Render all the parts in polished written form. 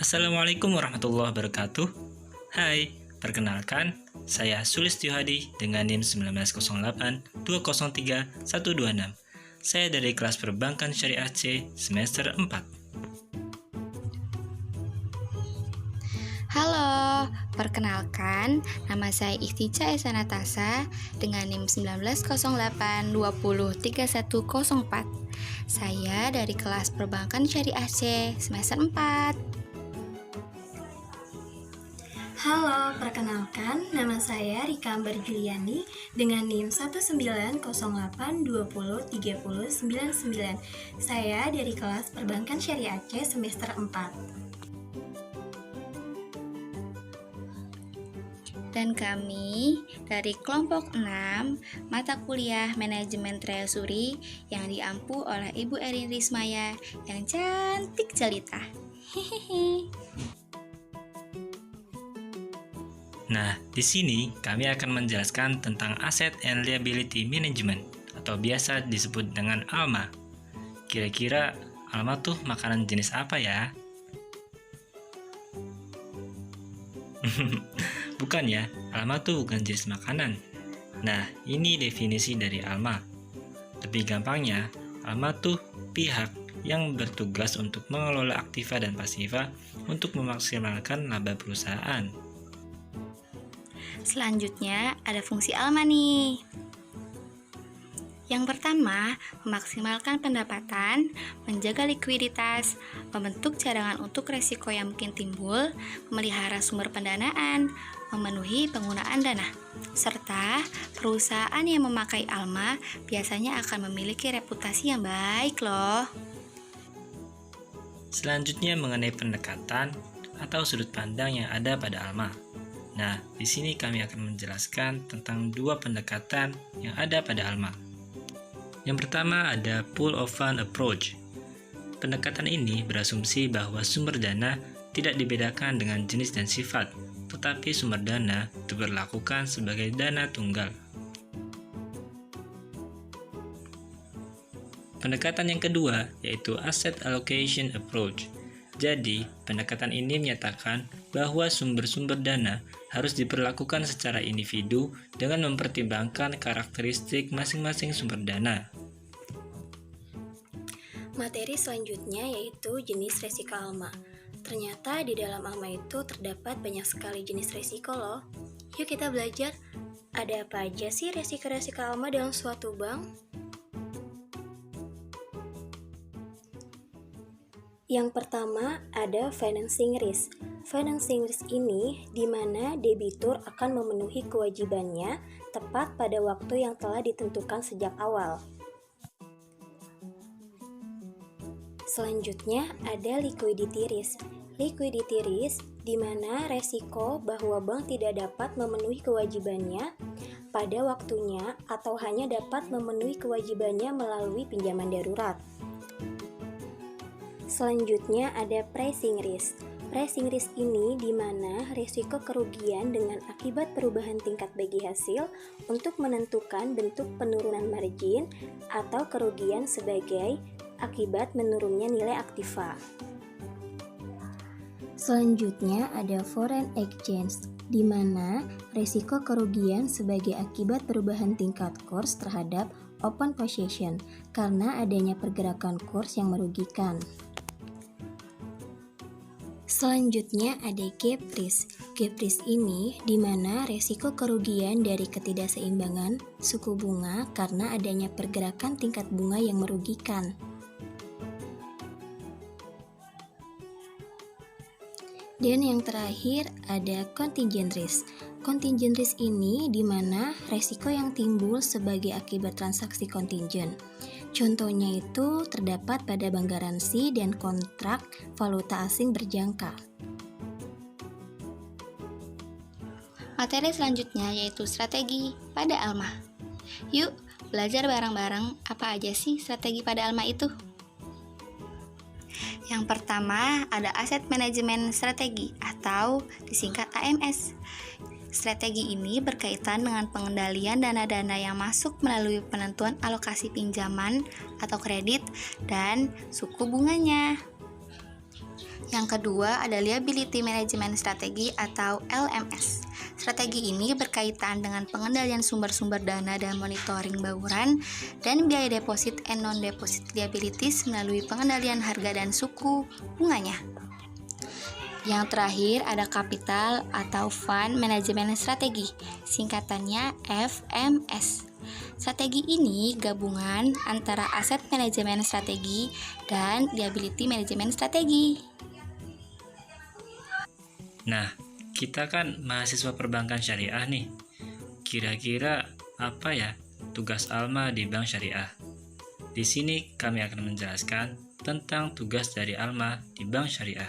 Assalamualaikum warahmatullahi wabarakatuh. Hai, perkenalkan, saya Sulistyo Hadi dengan NIM 1908203126. Saya dari kelas Perbankan Syariah C semester 4. Halo, perkenalkan, nama saya Iftija Esa Natasa dengan NIM 1908203104. Saya dari kelas Perbankan Syariah C semester 4. Halo, perkenalkan, nama saya Rika Ambar Juliani dengan NIM 190820303099. Saya dari kelas Perbankan Syariah C semester 4. Dan kami dari kelompok 6 mata kuliah Manajemen Treasury yang diampu oleh Ibu Erin Rismaya yang cantik jelita. Hehehe. Nah, di sini kami akan menjelaskan tentang Asset and Liability Management atau biasa disebut dengan ALMA. Kira-kira ALMA tuh makanan jenis apa ya? Bukan ya, ALMA tuh bukan jenis makanan. Nah, ini definisi dari ALMA. Lebih gampangnya, ALMA tuh pihak yang bertugas untuk mengelola aktiva dan pasiva untuk memaksimalkan laba perusahaan. Selanjutnya ada fungsi ALMA nih. Yang pertama, memaksimalkan pendapatan, menjaga likuiditas, membentuk cadangan untuk resiko yang mungkin timbul, memelihara sumber pendanaan, memenuhi penggunaan dana, serta perusahaan yang memakai ALMA biasanya akan memiliki reputasi yang baik loh. Selanjutnya mengenai pendekatan atau sudut pandang yang ada pada ALMA. Nah, di sini kami akan menjelaskan tentang dua pendekatan yang ada pada ALMA. Yang pertama ada Pool of Fund Approach. Pendekatan ini berasumsi bahwa sumber dana tidak dibedakan dengan jenis dan sifat, tetapi sumber dana diperlakukan sebagai dana tunggal. Pendekatan yang kedua yaitu Asset Allocation Approach. Jadi, pendekatan ini menyatakan bahwa sumber-sumber dana harus diperlakukan secara individu dengan mempertimbangkan karakteristik masing-masing sumber dana. Materi selanjutnya yaitu jenis resiko ALMA. Ternyata di dalam ALMA itu terdapat banyak sekali jenis resiko loh. Yuk kita belajar, ada apa aja sih resiko-resiko ALMA dalam suatu bank? Yang pertama ada financing risk. Financing risk ini di mana debitur akan memenuhi kewajibannya tepat pada waktu yang telah ditentukan sejak awal. Selanjutnya ada liquidity risk. Liquidity risk di mana resiko bahwa bank tidak dapat memenuhi kewajibannya pada waktunya atau hanya dapat memenuhi kewajibannya melalui pinjaman darurat. Selanjutnya ada pricing risk. Pricing risk ini di mana risiko kerugian dengan akibat perubahan tingkat bagi hasil untuk menentukan bentuk penurunan margin atau kerugian sebagai akibat menurunnya nilai aktiva. Selanjutnya ada foreign exchange, di mana risiko kerugian sebagai akibat perubahan tingkat kurs terhadap open position karena adanya pergerakan kurs yang merugikan. Selanjutnya ada gap risk. Gap risk ini di mana resiko kerugian dari ketidakseimbangan suku bunga karena adanya pergerakan tingkat bunga yang merugikan. Dan yang terakhir ada contingent risk. Contingent risk ini di mana resiko yang timbul sebagai akibat transaksi contingent. Contohnya itu terdapat pada bank garansi dan kontrak valuta asing berjangka. Materi selanjutnya yaitu strategi pada ALMA. Yuk, belajar bareng-bareng apa aja sih strategi pada ALMA itu? Yang pertama ada Asset Management Strategi atau disingkat AMS. Strategi ini berkaitan dengan pengendalian dana-dana yang masuk melalui penentuan alokasi pinjaman atau kredit dan suku bunganya. Yang kedua ada Liability Management Strategy atau LMS. Strategi ini berkaitan dengan pengendalian sumber-sumber dana dan monitoring bauran dan biaya deposit and non-deposit liabilities melalui pengendalian harga dan suku bunganya. Yang terakhir ada Capital atau Fund Management Strategy, singkatannya FMS. Strategi ini gabungan antara Asset Management Strategy dan Liability Management Strategy. Nah, kita kan mahasiswa perbankan syariah nih. Kira-kira apa ya tugas Alma di Bank Syariah? Di sini kami akan menjelaskan tentang tugas dari Alma di Bank Syariah.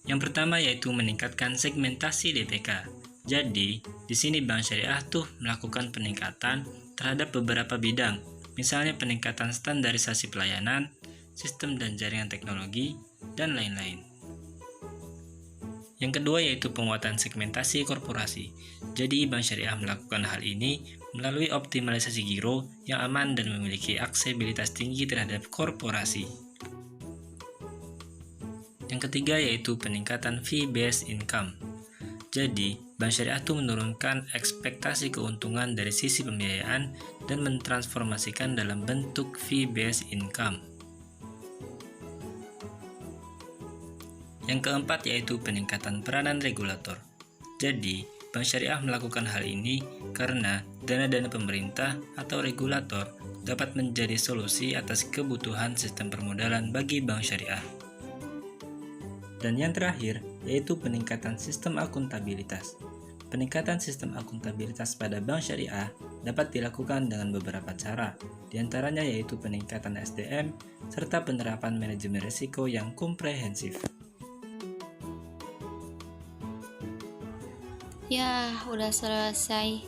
Yang pertama yaitu meningkatkan segmentasi DPK. Jadi, di sini Bank Syariah tuh melakukan peningkatan terhadap beberapa bidang, misalnya peningkatan standarisasi pelayanan, sistem dan jaringan teknologi, dan lain-lain. Yang kedua yaitu penguatan segmentasi korporasi. Jadi Bank Syariah melakukan hal ini melalui optimalisasi giro yang aman dan memiliki aksesibilitas tinggi terhadap korporasi. Yang ketiga yaitu peningkatan fee-based income. Jadi, Bank Syariah itu menurunkan ekspektasi keuntungan dari sisi pembiayaan dan mentransformasikan dalam bentuk fee-based income. Yang keempat yaitu peningkatan peranan regulator. Jadi, Bank Syariah melakukan hal ini karena dana-dana pemerintah atau regulator dapat menjadi solusi atas kebutuhan sistem permodalan bagi Bank Syariah. Dan yang terakhir yaitu peningkatan sistem akuntabilitas. Peningkatan sistem akuntabilitas pada Bank Syariah dapat dilakukan dengan beberapa cara, di antaranya yaitu peningkatan SDM serta penerapan manajemen risiko yang komprehensif. Ya, udah selesai.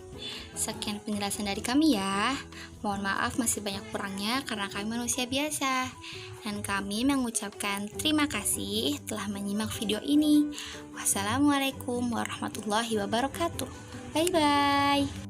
Sekian penjelasan dari kami ya. Mohon maaf masih banyak kurangnya karena kami manusia biasa. Dan kami mengucapkan terima kasih telah menyimak video ini. Wassalamualaikum warahmatullahi wabarakatuh. Bye-bye.